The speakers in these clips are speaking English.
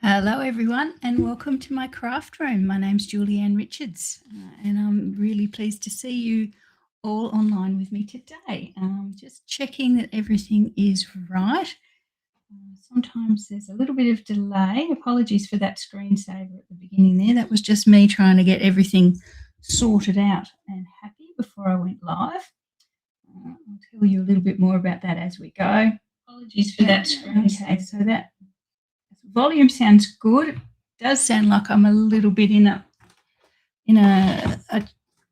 Hello, everyone, and welcome to my craft room. My name's Julianne Richards, and I'm really pleased to see you all online with me today. Just checking that everything is right. Sometimes there's a little bit of delay. Apologies for that screensaver at the beginning there. That was just me trying to get everything sorted out and happy before I went live. I'll tell you a little bit more about that as we go. Apologies for that screensaver. Okay, so that volume sounds good. It does sound like I'm a little bit in a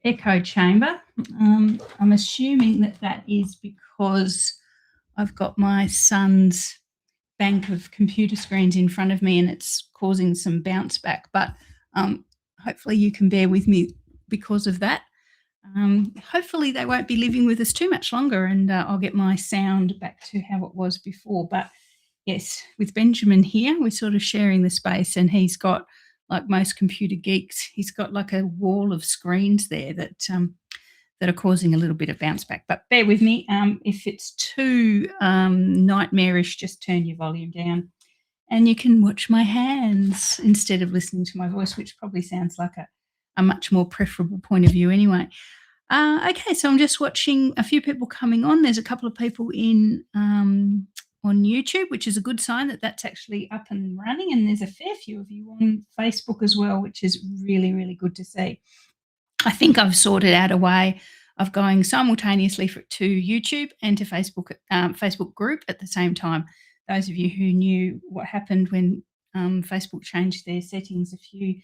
echo chamber. I'm assuming that is because I've got my son's bank of computer screens in front of me and it's causing some bounce back, but hopefully you can bear with me because of that. Hopefully they won't be living with us too much longer and I'll get my sound back to how it was before. But yes, with Benjamin here, we're sort of sharing the space and he's got, like most computer geeks, he's got like a wall of screens there that are causing a little bit of bounce back. But bear with me. If it's too nightmarish, just turn your volume down and you can watch my hands instead of listening to my voice, which probably sounds like a much more preferable point of view anyway. Okay, so I'm just watching a few people coming on. There's a couple of people in on YouTube, which is a good sign that that's actually up and running. And there's a fair few of you on Facebook as well, which is really, really good to see. I think I've sorted out a way of going simultaneously to YouTube and to Facebook group at the same time. Those of you who knew what happened when Facebook changed their settings a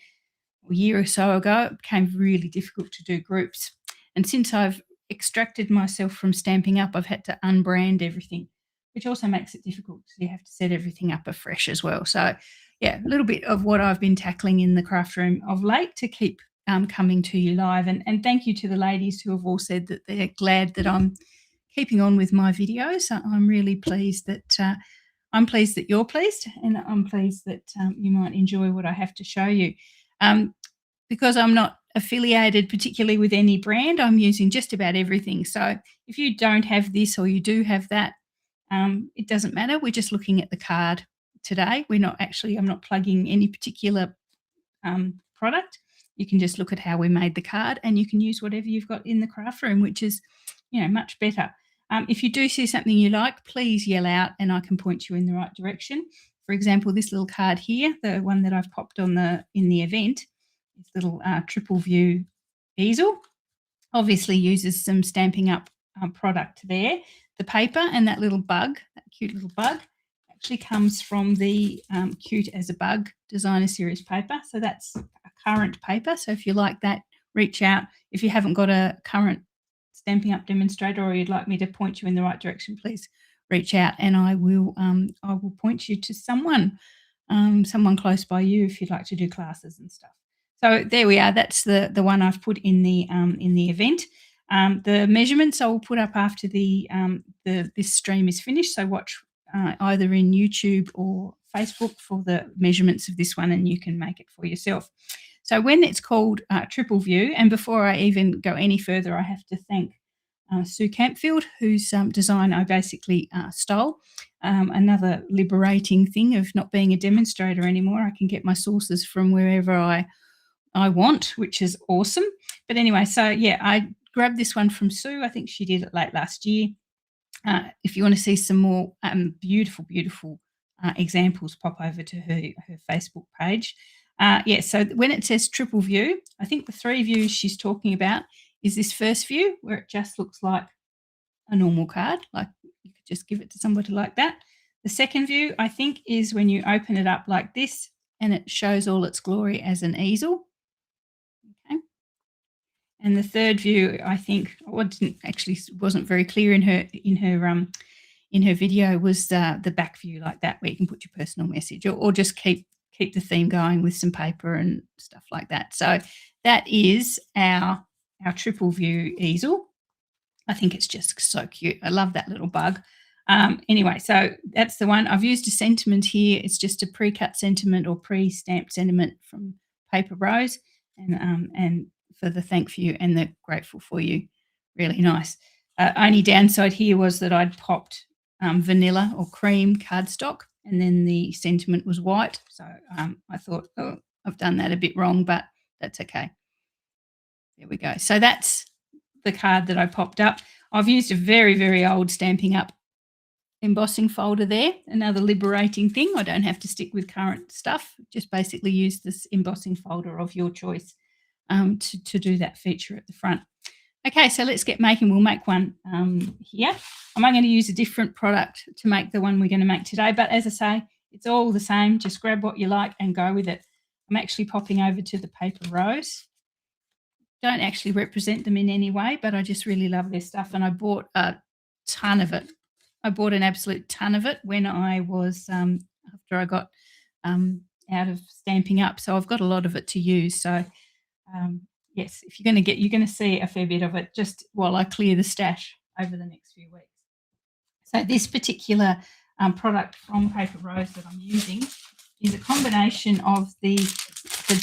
year or so ago, it became really difficult to do groups. And since I've extracted myself from Stampin' Up, I've had to unbrand everything, which also makes it difficult because you have to set everything up afresh as well. So yeah, a little bit of what I've been tackling in the craft room of late to keep coming to you live. And thank you to the ladies who have all said that they're glad that I'm keeping on with my videos. I'm really pleased that I'm pleased that you're pleased, and I'm pleased that you might enjoy what I have to show you. Because I'm not affiliated particularly with any brand, I'm using just about everything. So if you don't have this or you do have that, it doesn't matter. We're just looking at the card today. I'm not plugging any particular product. You can just look at how we made the card and you can use whatever you've got in the craft room, which is, much better. If you do see something you like, please yell out and I can point you in the right direction. For example, this little card here, the one that I've popped in the event, this little triple view easel, obviously uses some Stampin' Up product there. The paper and that little bug, that cute little bug, actually comes from the Cute as a Bug Designer Series paper. So that's a current paper. So if you like that, reach out. If you haven't got a current Stampin' Up demonstrator or you'd like me to point you in the right direction, please reach out and I will point you to someone close by you if you'd like to do classes and stuff. So there we are. That's the one I've put in the event. The measurements I will put up after this stream is finished. So watch either in YouTube or Facebook for the measurements of this one, and you can make it for yourself. So when it's called triple view, and before I even go any further, I have to thank Susan Campfield, whose design I basically stole. Another liberating thing of not being a demonstrator anymore. I can get my sources from wherever I want, which is awesome. But anyway, so yeah, I grabbed this one from Sue. I think she did it late last year. If you want to see some more beautiful, beautiful examples, pop over to her Facebook page. So when it says triple view, I think the three views she's talking about is this first view where it just looks like a normal card, like you could just give it to somebody like that. The second view, I think, is when you open it up like this and it shows all its glory as an easel. Okay. And the third view, I think, wasn't very clear in her video, was the back view like that, where you can put your personal message or just keep the theme going with some paper and stuff like that. So that is our triple view easel. I think it's just so cute. I love that little bug. Anyway, so that's the one. I've used a sentiment here. It's just a pre-cut sentiment or pre-stamped sentiment from Paper Rose, and for the thank you and the grateful for you. Really nice. Only downside here was that I'd popped vanilla or cream cardstock and then the sentiment was white. So I thought, oh, I've done that a bit wrong, but that's okay. There we go. So that's the card that I popped up. I've used a very, very old Stamping Up embossing folder there. Another liberating thing. I don't have to stick with current stuff. Just basically use this embossing folder of your choice to do that feature at the front. Okay, so let's get making. We'll make one here. I'm going to use a different product to make the one we're going to make today. But as I say, it's all the same. Just grab what you like and go with it. I'm actually popping over to the paper rose. Don't actually represent them in any way, but I just really love their stuff. And I bought a ton of it. I bought an absolute ton of it when I was, after I got out of Stamping Up. So I've got a lot of it to use. So yes, if you're going to see a fair bit of it just while I clear the stash over the next few weeks. So this particular product from Paper Rose that I'm using is a combination of the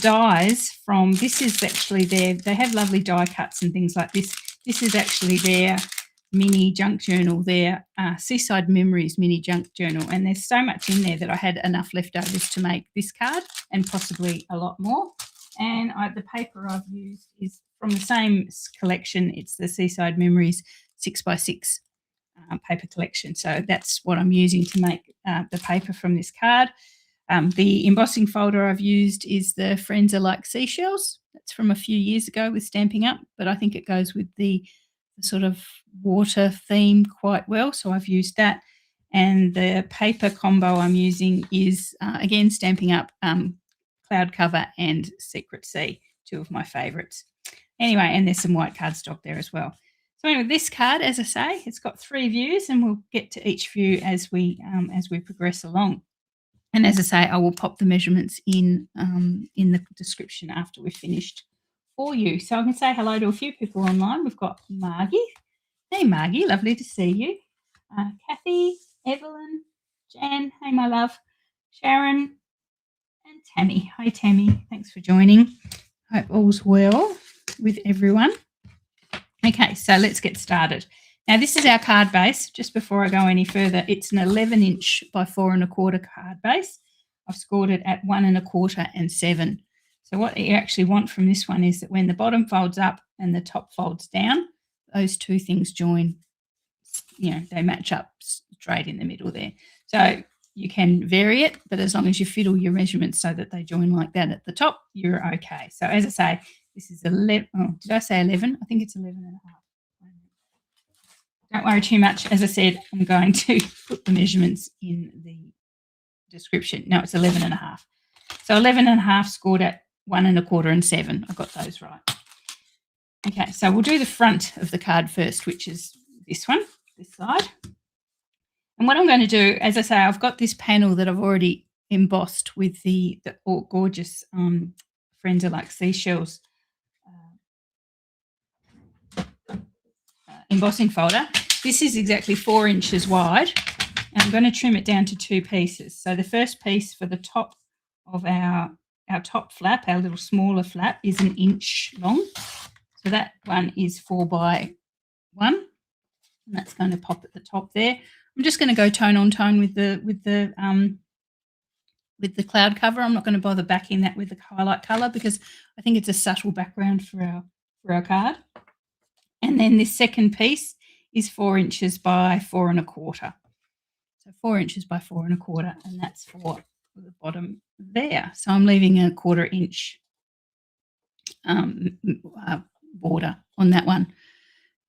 dies from, this is actually they have lovely die cuts and things like this. This is actually their mini junk journal, their Seaside Memories mini junk journal. And there's so much in there that I had enough leftovers to make this card and possibly a lot more. And the paper I've used is from the same collection. It's the Seaside Memories 6x6 paper collection. So that's what I'm using to make the paper from this card. The embossing folder I've used is the Friends Are Like Seashells. That's from a few years ago with Stamping Up, but I think it goes with the sort of water theme quite well. So I've used that. And the paper combo I'm using is, again, Stamping Up, Cloud Cover and Secret Sea, two of my favourites. Anyway, and there's some white cardstock there as well. So anyway, this card, as I say, it's got 3 views, and we'll get to each view as we progress along. And as I say, I will pop the measurements in the description after we've finished for you. So I can say hello to a few people online. We've got Margie. Hey, Margie, lovely to see you. Kathy, Evelyn, Jan, hey, my love, Sharon, and Tammy. Hi, Tammy. Thanks for joining. Hope all's well with everyone. Okay, so let's get started. Now, this is our card base. Just before I go any further, it's an 11-inch by 4 1/4 card base. I've scored it at 1 1/4 and 7. So what you actually want from this one is that when the bottom folds up and the top folds down, those two things join, they match up straight in the middle there. So you can vary it, but as long as you fiddle your measurements so that they join like that at the top, you're okay. So as I say, this is 11. Oh, did I say 11? I think it's 11 and a half. Don't worry too much. As I said, I'm going to put the measurements in the description. No, it's 11 and a half. So 11 and a half scored at 1 1/4 and 7. I got those right. Okay, so we'll do the front of the card first, which is this one, this side. And what I'm going to do, as I say, I've got this panel that I've already embossed with the gorgeous Friends Are Like Seashells embossing folder. This is exactly 4 inches wide, and I'm going to trim it down to 2 pieces. So the first piece for the top of our top flap, our little smaller flap, is 1 inch long. So that one is 4 by 1, and that's going to pop at the top there. I'm just going to go tone on tone with the cloud cover. I'm not going to bother backing that with the highlight colour because I think it's a subtle background for our card. And then this second piece is 4 inches by 4 1/4. So 4 inches by 4 1/4, and that's for the bottom there. So I'm leaving a 1/4 inch border on that one.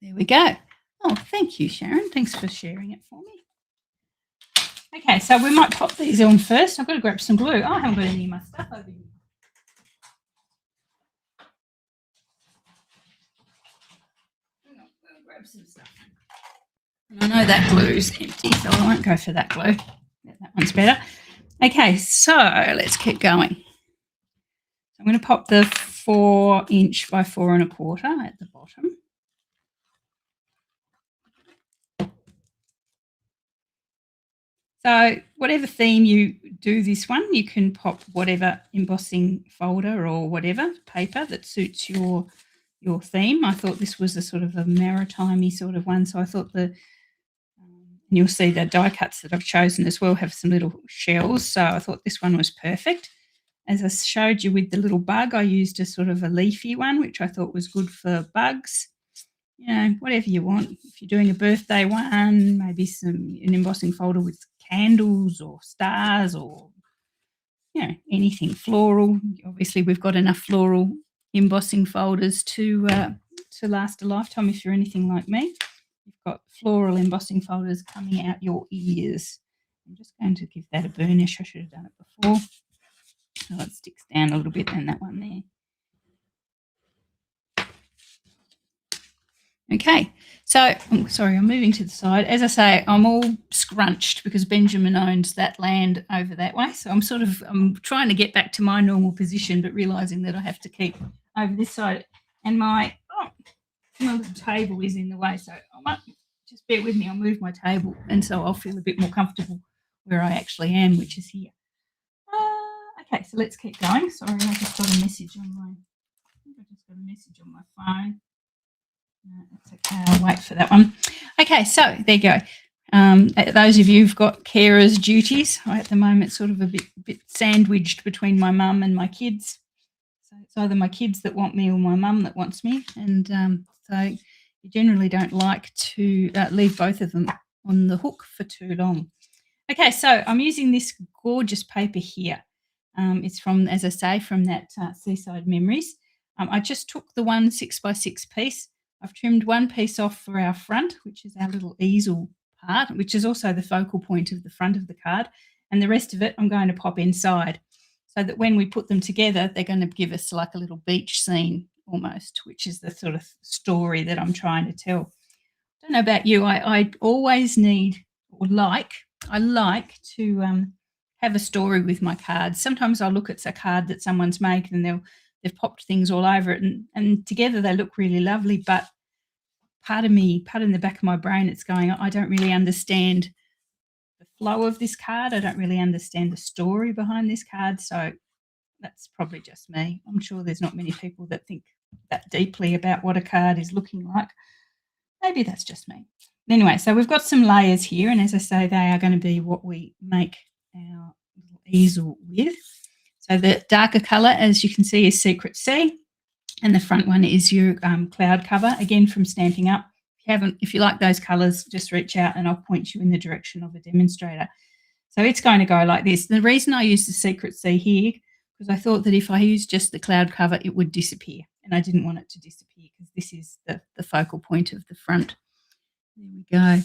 There we go. Oh, thank you, Sharon. Thanks for sharing it for me. Okay, so we might pop these on first. I've got to grab some glue. Oh, I haven't got any of my stuff over here. Grab some stuff. And I know that glue's empty, so I won't go for that glue. That one's better. Okay, so let's keep going. I'm going to pop the 4 inch by 4 1/4 at the bottom. So whatever theme you do this one, you can pop whatever embossing folder or whatever paper that suits your theme. I thought this was a sort of a maritime-y sort of one, so I thought the And you'll see the die cuts that I've chosen as well have some little shells. So I thought this one was perfect. As I showed you with the little bug, I used a sort of a leafy one, which I thought was good for bugs. You know, whatever you want. If you're doing a birthday one, maybe an embossing folder with candles or stars or, you know, anything floral. Obviously, we've got enough floral embossing folders to last a lifetime if you're anything like me. You've got floral embossing folders coming out your ears. I'm just going to give that a burnish. I should have done it before. So it sticks down a little bit and that one there. Okay, so sorry, I'm moving to the side. As I say, I'm all scrunched because Benjamin owns that land over that way. So I'm trying to get back to my normal position, but realising that I have to keep over this side. And my little table is in the way. So I might just bear with me. I'll move my table, and so I'll feel a bit more comfortable where I actually am, which is here. Okay, so let's keep going. Sorry, I just got a message on my. I just got a message on my phone. No, that's okay. I'll wait for that one. Okay, so there you go. Those of you who've got carers' duties, I, at the moment, sort of a bit sandwiched between my mum and my kids. So it's either my kids that want me or my mum that wants me, and so you generally don't like to leave both of them on the hook for too long. Okay, so I'm using this gorgeous paper here. It's from, as I say, from that Seaside Memories. I just took the 1 6x6 piece. I've trimmed one piece off for our front, which is our little easel part, which is also the focal point of the front of the card. And the rest of it I'm going to pop inside so that when we put them together, they're going to give us like a little beach scene almost, which is the sort of story that I'm trying to tell. I don't know about you. I always need or I like to have a story with my cards. Sometimes I'll look at a card that someone's made and they've popped things all over it, and together they look really lovely, but part in the back of my brain, it's going, I don't really understand the flow of this card. I don't really understand the story behind this card. So that's probably just me. I'm sure there's not many people that think that deeply about what a card is looking like. Maybe that's just me. Anyway, so we've got some layers here, and as I say, they are going to be what we make our little easel with. So the darker colour, as you can see, is Secret Sea, and the front one is your cloud cover, again from Stamping Up. If you like those colours, just reach out and I'll point you in the direction of a demonstrator. So it's going to go like this. The reason I used the Secret Sea here, because I thought that if I used just the cloud cover, it would disappear, and I didn't want it to disappear because this is the focal point of the front. There we go.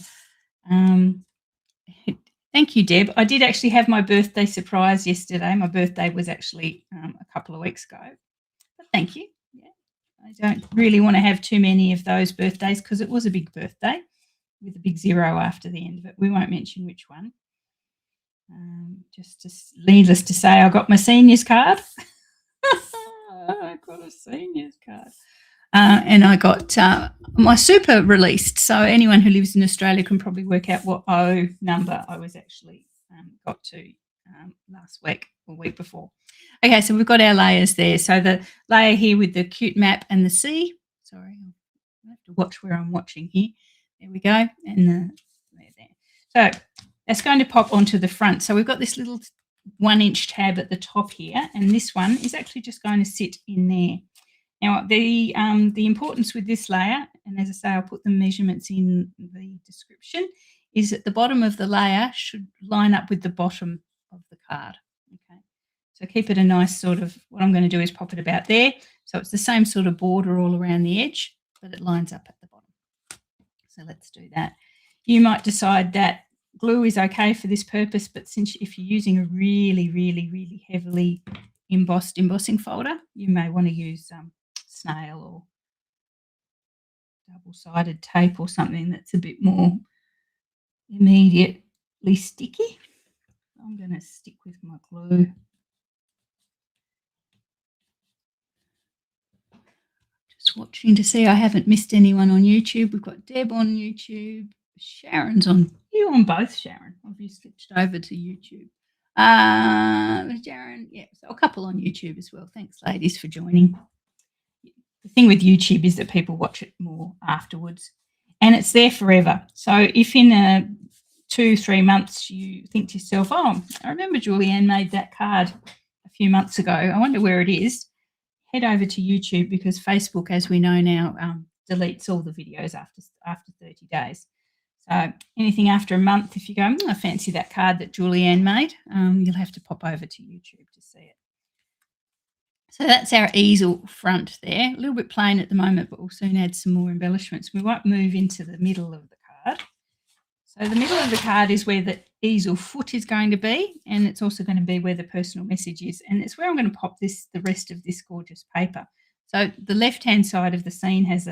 Thank you, Deb. I did actually have my birthday surprise yesterday. My birthday was actually a couple of weeks ago. But thank you. Yeah, I don't really want to have too many of those birthdays because it was a big birthday with a big 0 after the end of it. We won't mention which one. Needless to say, I got my seniors card. I got a seniors card. And I got my super released. So anyone who lives in Australia can probably work out what O number I was actually got to last week or week before. Okay, so we've got our layers there. So the layer here with the cute map and the sea. Sorry, I have to watch where I'm watching here. There we go. And there. So that's going to pop onto the front. So we've got this little 1-inch tab at the top here, and this one is actually just going to sit in there. Now, the importance with this layer, and as I say, I'll put the measurements in the description, is that the bottom of the layer should line up with the bottom of the card. Okay, so keep it a nice sort of, what I'm going to do is pop it about there. So it's the same sort of border all around the edge, but it lines up at the bottom. So let's do that. You might decide that glue is okay for this purpose, but if you're using a really, really, really heavily embossed embossing folder, you may want to use snail or double-sided tape or something that's a bit more immediately sticky. I'm going to stick with my glue. Just watching to see I haven't missed anyone on YouTube. We've got Deb on YouTube. Sharon's on. You on both, Sharon? Have you switched over to YouTube? Sharon, yeah, so a couple on YouTube as well. Thanks, ladies, for joining. The thing with YouTube is that people watch it more afterwards, and it's there forever. So if in 2-3 months, you think to yourself, oh, I remember Julianne made that card a few months ago. I wonder where it is. Head over to YouTube, because Facebook, as we know now, deletes all the videos after 30 days. So anything after a month, if you go, I fancy that card that Julianne made, you'll have to pop over to YouTube to see it. So that's our easel front there. A little bit plain at the moment, but we'll soon add some more embellishments. We won't move into the middle of the card. So the middle of the card is where the easel foot is going to be, and it's also going to be where the personal message is. And it's where I'm going to pop the rest of this gorgeous paper. So the left-hand side of the scene has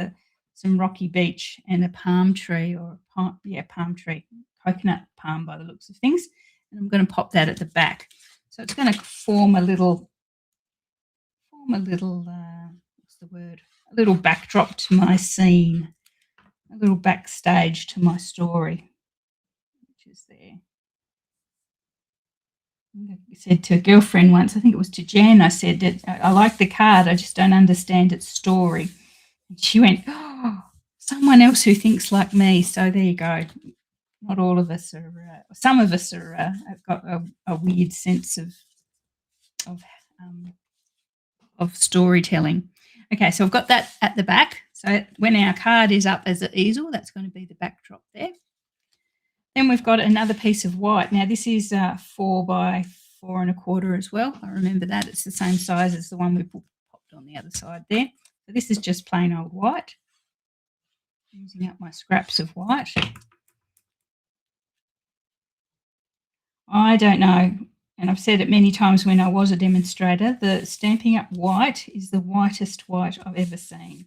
some rocky beach and a palm tree, or palm tree, coconut palm by the looks of things. And I'm going to pop that at the back. So it's going to form a little what's the word? A little backdrop to my scene, a little backstage to my story, which is there. I said to a girlfriend once, I think it was to Jan, I said that I like the card, I just don't understand its story. And she went, oh, someone else who thinks like me. So there you go. Not all of us are, some of us are have got a weird sense of storytelling. Okay, so I've got that at the back. So when our card is up as an easel, that's going to be the backdrop there. Then we've got another piece of white. Now this is 4 by 4 1/4 as well. I remember that. It's the same size as the one we popped on the other side there. So this is just plain old white. Using up my scraps of white. I don't know, and I've said it many times when I was a demonstrator, the Stampin' Up! White is the whitest white I've ever seen.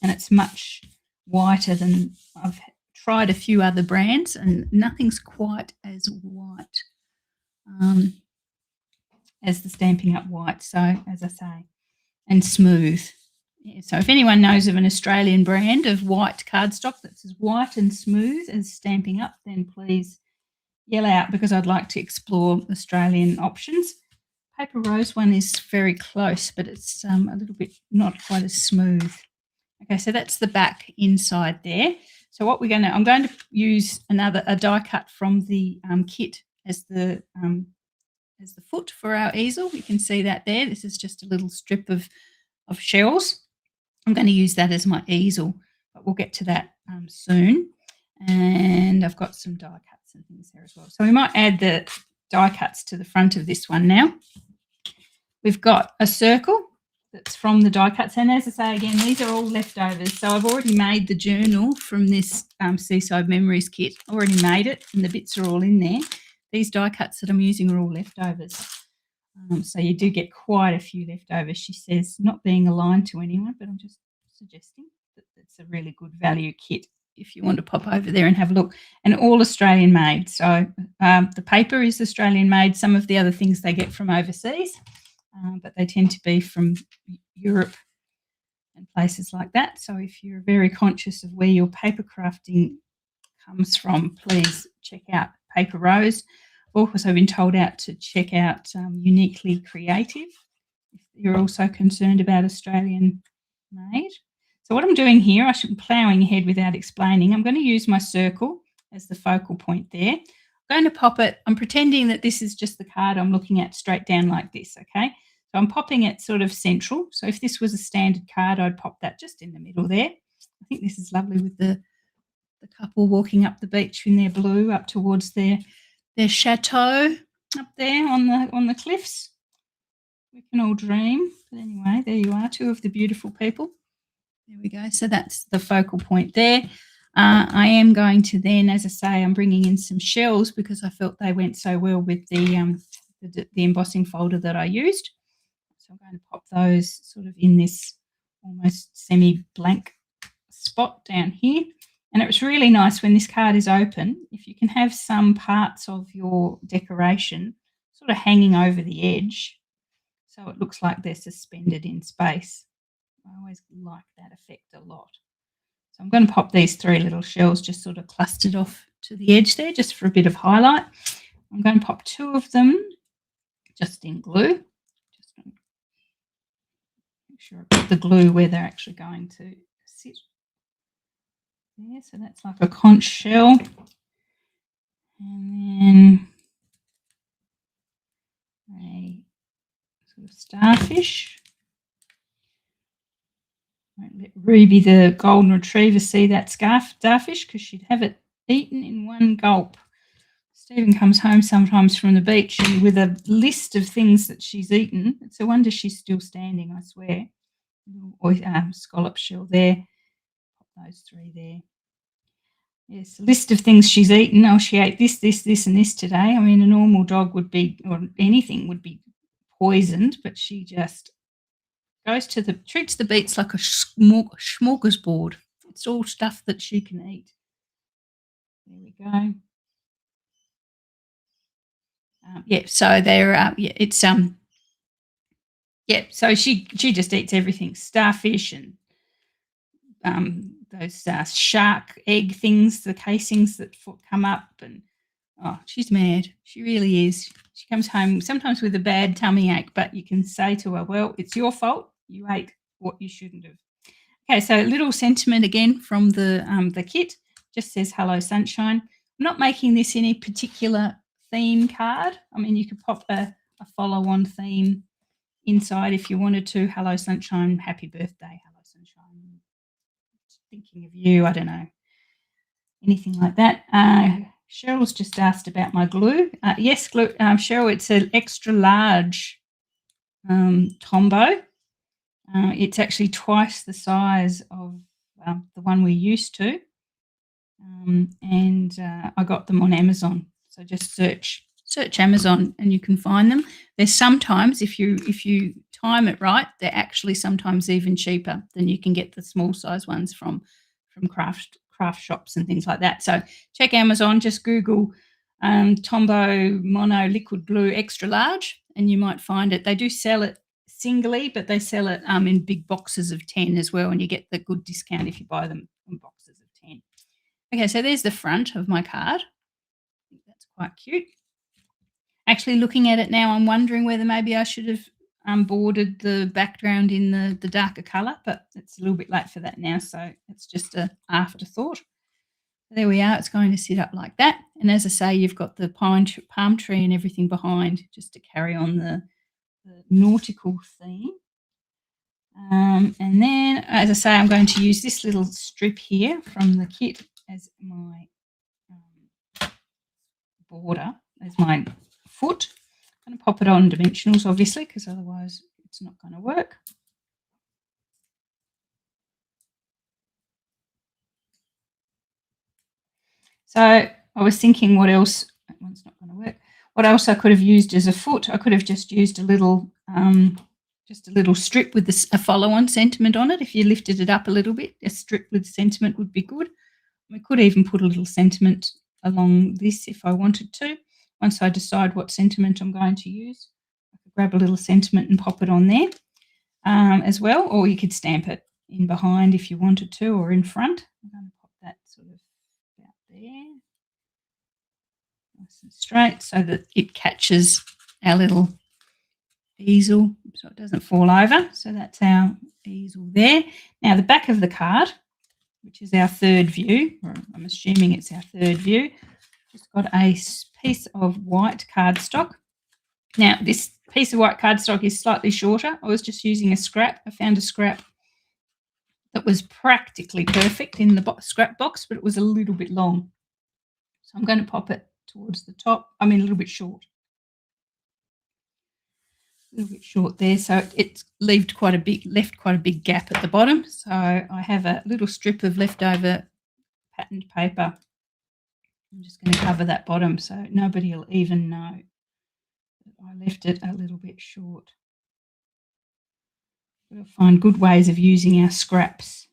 And it's much whiter than I've tried a few other brands, and nothing's quite as white as the Stampin' Up! White. So, as I say, and smooth. Yeah, so if anyone knows of an Australian brand of white cardstock that's as white and smooth as Stampin' Up!, then please yell out, because I'd like to explore Australian options. Paper Rose one is very close, but it's a little bit not quite as smooth. Okay, so that's the back inside there. So what I'm going to use a die cut from the kit as the foot for our easel. You can see that there. This is just a little strip of shells. I'm going to use that as my easel, but we'll get to that soon. And I've got some die cuts and things there as well. So we might add the die cuts to the front of this one now. We've got a circle that's from the die cuts. And as I say again, these are all leftovers. So I've already made the journal from this Seaside Memories kit. I already made it, and the bits are all in there. These die cuts that I'm using are all leftovers. So you do get quite a few leftovers, she says, not being aligned to anyone, but I'm just suggesting that it's a really good value kit if you want to pop over there and have a look. And all Australian made. So the paper is Australian made. Some of the other things they get from overseas, but they tend to be from Europe and places like that. So if you're very conscious of where your paper crafting comes from, please check out Paper Rose. I've also been told out to check out Uniquely Creative if you're also concerned about Australian made. So what I'm doing here, I should be ploughing ahead without explaining. I'm going to use my circle as the focal point there. I'm going to pop it. I'm pretending that this is just the card I'm looking at straight down like this, okay? So I'm popping it sort of central. So if this was a standard card, I'd pop that just in the middle there. I think this is lovely with the couple walking up the beach in their blue up towards their chateau up there on the cliffs. We can all dream. But anyway, there you are, two of the beautiful people. There we go. So that's the focal point there. I am going to then, as I say, I'm bringing in some shells because I felt they went so well with the embossing folder that I used. So I'm going to pop those sort of in this almost semi-blank spot down here. And it was really nice when this card is open, if you can have some parts of your decoration sort of hanging over the edge so it looks like they're suspended in space. I always like that effect a lot. So I'm going to pop these 3 little shells just sort of clustered off to the edge there just for a bit of highlight. I'm going to pop 2 of them just in glue. Just make sure I put the glue where they're actually going to sit. Yeah, so that's like a conch shell. And then a sort of starfish. Won't let Ruby the golden retriever see that starfish because she'd have it eaten in one gulp. Stephen comes home sometimes from the beach and with a list of things that she's eaten. It's a wonder she's still standing, I swear. Scallop shell there. Pop those three there. Yes, a list of things she's eaten. Oh, she ate this, this, this, and this today. I mean, a normal dog would be, or anything would be poisoned, but she just treats the beets like a smorgasbord. It's all stuff that she can eat. There we go. So they're it's so she just eats everything, starfish and those shark egg things, the casings that come up, and oh, she's mad. She really is. She comes home sometimes with a bad tummy ache, but you can say to her, well, it's your fault. You ate what you shouldn't have. Okay, so a little sentiment again from the kit. Just says, hello, sunshine. I'm not making this any particular theme card. I mean, you could pop a follow-on theme inside if you wanted to. Hello, sunshine. Happy birthday. Hello, sunshine. Thinking of you. I don't know. Anything like that. Cheryl's just asked about my glue. Yes, glue, Cheryl, it's an extra large Tombow. It's actually twice the size of the one we're used to. And I got them on Amazon. So just search Amazon and you can find them. There's sometimes, if you time it right, they're actually sometimes even cheaper than you can get the small size ones from craft shops and things like that. So check Amazon, just Google Tombow Mono Liquid Glue Extra Large and you might find it. They do sell it singly, but they sell it in big boxes of 10 as well, and you get the good discount if you buy them in boxes of 10. Okay, so there's the front of my card. I think that's quite cute. Actually, looking at it now, I'm wondering whether maybe I should have bordered the background in the darker colour, but it's a little bit late for that now, so it's just an afterthought. There we are. It's going to sit up like that. And as I say, you've got the palm tree and everything behind just to carry on the nautical theme. And then, as I say, I'm going to use this little strip here from the kit as my border, as my foot. I'm going to pop it on dimensionals, obviously, because otherwise it's not going to work. So I was thinking what else, that one's not going to work, what else I could have used as a foot. I could have just used a little strip with a follow-on sentiment on it. If you lifted it up a little bit, a strip with sentiment would be good. I could even put a little sentiment along this if I wanted to. Once I decide what sentiment I'm going to use, I could grab a little sentiment and pop it on there as well, or you could stamp it in behind if you wanted to, or in front. I'm going to pop that sort of about there, nice and straight, so that it catches our little easel so it doesn't fall over. So that's our easel there. Now the back of the card, which is our third view, or I'm assuming it's our third view, just got a piece of white cardstock. Now this piece of white cardstock is slightly shorter. I was just using a scrap. I found a scrap that was practically perfect in the scrap box, but it was a little bit long. So I'm going to pop it towards the top. I mean, a little bit short. A little bit short there, so it's left quite a big gap at the bottom. So I have a little strip of leftover patterned paper. I'm just going to cover that bottom so nobody will even know that I left it a little bit short. We'll find good ways of using our scraps.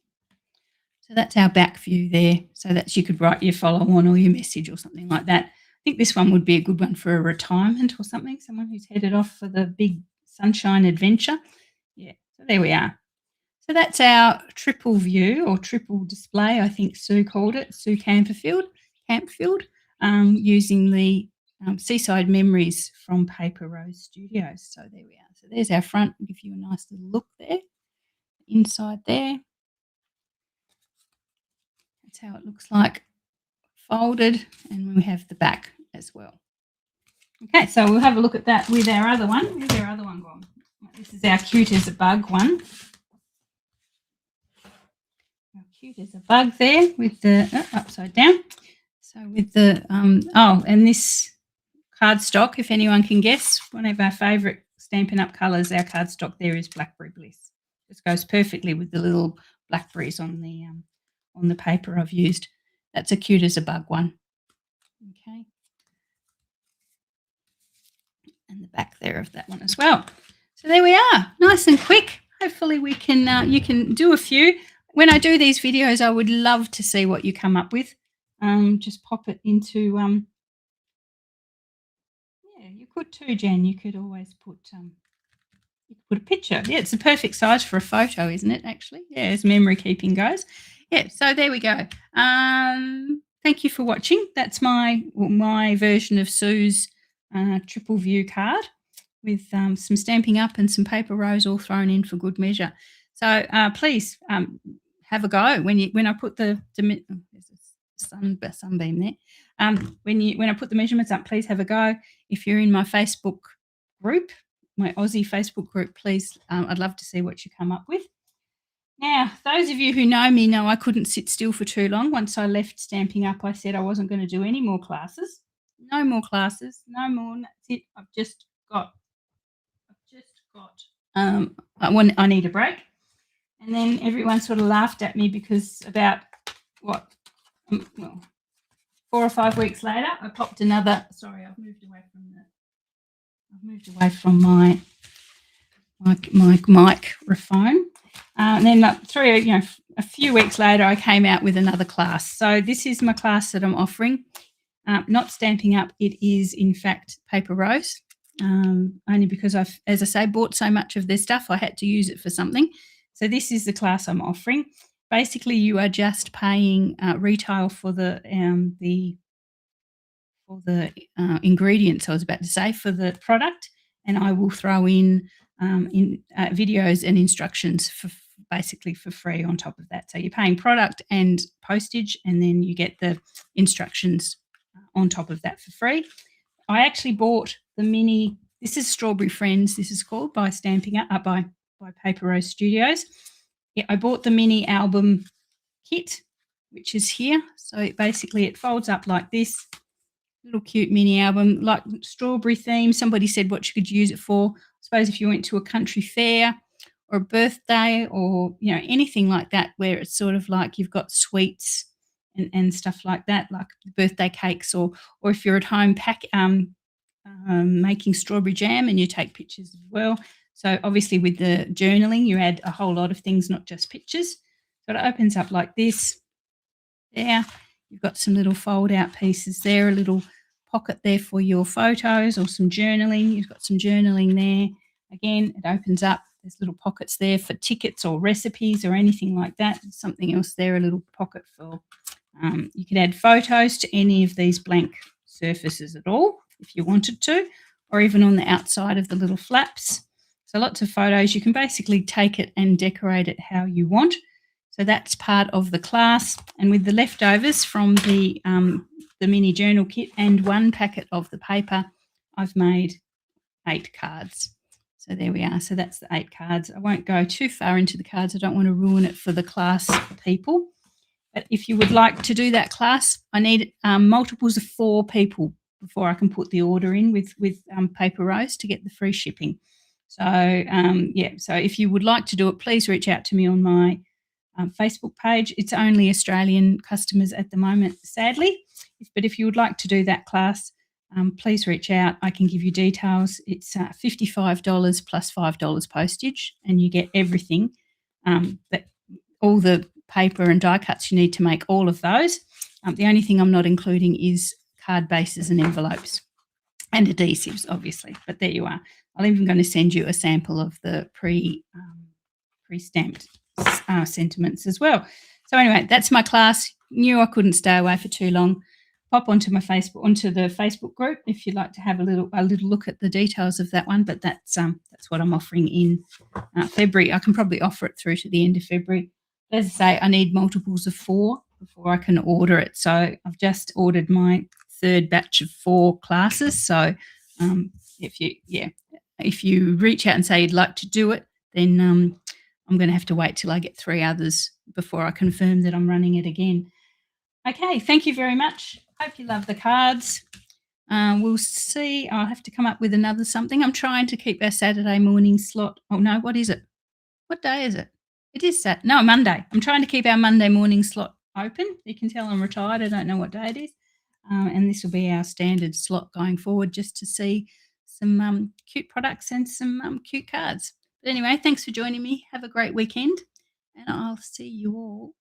So that's our back view there. So that's, you could write your follow-on or your message or something like that. I think this one would be a good one for a retirement or something, someone who's headed off for the big sunshine adventure. Yeah, so there we are. So that's our triple view or triple display, I think Sue called it, Sue Campfield, using the Seaside Memories from Paper Rose Studios. So there we are. So there's our front. I'll give you a nice little look there. Inside there. That's how it looks like folded, and we have the back as well. Okay, so we'll have a look at that with our other one. Where's our other one gone? This is our cute as a bug one. Our cute as a bug there with the upside down. So with the and this cardstock, if anyone can guess, one of our favourite Stampin' Up! Colours, our cardstock there is Blackberry Bliss. This goes perfectly with the little blackberries on the paper I've used. That's a cute as a bug one. Okay. And the back there of that one as well. So there we are, nice and quick. Hopefully we can you can do a few. When I do these videos, I would love to see what you come up with. Just pop it into yeah, you could too, Jen. You could always put a picture. Yeah, it's the perfect size for a photo, isn't it, actually? Yeah, as memory keeping goes. Yeah, so there we go. Thank you for watching. That's my version of Sue's triple view card with some Stampin' Up! And some paper rose all thrown in for good measure. So please have a go when I put the sunbeam there. When I put the measurements up, please have a go. If you're in my Facebook group, my Aussie Facebook group, please, I'd love to see what you come up with. Now, those of you who know me know I couldn't sit still for too long. Once I left Stampin' Up, I said I wasn't going to do any more classes. No more classes, no more. That's it. I've just got. I need a break. And then everyone sort of laughed at me because about well, 4 or 5 weeks later, I popped another. Sorry, I've moved away from my microphone. And then a few weeks later, I came out with another class. So this is my class that I'm offering. Not Stampin' Up. It is, in fact, Paper Rose. Only because I've, as I say, bought so much of their stuff, I had to use it for something. So this is the class I'm offering. Basically, you are just paying retail for the ingredients, I was about to say, for the product, and I will throw in videos and instructions basically for free on top of that. So you're paying product and postage, and then you get the instructions on top of that for free. I actually bought the mini. This is Strawberry Friends. This is called by Stamping Up by Paper Rose Studios. Yeah, I bought the mini album kit, which is here. So basically, it folds up like this. Little cute mini album, like strawberry theme. Somebody said what you could use it for. I suppose if you went to a country fair or a birthday or anything like that, where it's sort of like you've got sweets and stuff like that, like birthday cakes, or if you're at home making strawberry jam and you take pictures as well. So obviously with the journaling, you add a whole lot of things, not just pictures. So it opens up like this. There, you've got some little fold-out pieces there, a little pocket there for your photos or some journaling. You've got some journaling there. Again, it opens up. There's little pockets there for tickets or recipes or anything like that. There's something else there, a little pocket for you could add photos to any of these blank surfaces at all if you wanted to, or even on the outside of the little flaps. So lots of photos. You can basically take it and decorate it how you want. So that's part of the class. And with the leftovers from the mini journal kit and one packet of the paper, I've made 8 cards. So there we are. So that's the 8 cards. I won't go too far into the cards. I don't want to ruin it for the class people. But if you would like to do that class, I need multiples of 4 people before I can put the order in with Paper Rose to get the free shipping. So, so if you would like to do it, please reach out to me on my Facebook page. It's only Australian customers at the moment, sadly. But if you would like to do that class, please reach out. I can give you details. It's $55 plus $5 postage, and you get everything, all the paper and die cuts you need to make all of those. The only thing I'm not including is card bases and envelopes and adhesives, obviously. But there you are. I'm even going to send you a sample of the pre-stamped sentiments as well. So anyway, that's my class. Knew I couldn't stay away for too long. Pop onto the Facebook group if you'd like to have a little look at the details of that one. But that's what I'm offering in February. I can probably offer it through to the end of February. As I say, I need multiples of 4 before I can order it. So I've just ordered my third batch of 4 classes. So if you, yeah, if you reach out and say you'd like to do it, then I'm going to have to wait till I get 3 others before I confirm that I'm running it again. Okay, thank you very much. Hope you love the cards. We'll see. I'll have to come up with another something. I'm trying to keep our Saturday morning slot. Oh no, what is it? What day is it? It is Monday. I'm trying to keep our Monday morning slot open. You can tell I'm retired. I don't know what day it is. And this will be our standard slot going forward, just to see some cute products and some cute cards. But anyway, thanks for joining me. Have a great weekend, and I'll see you all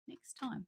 next time.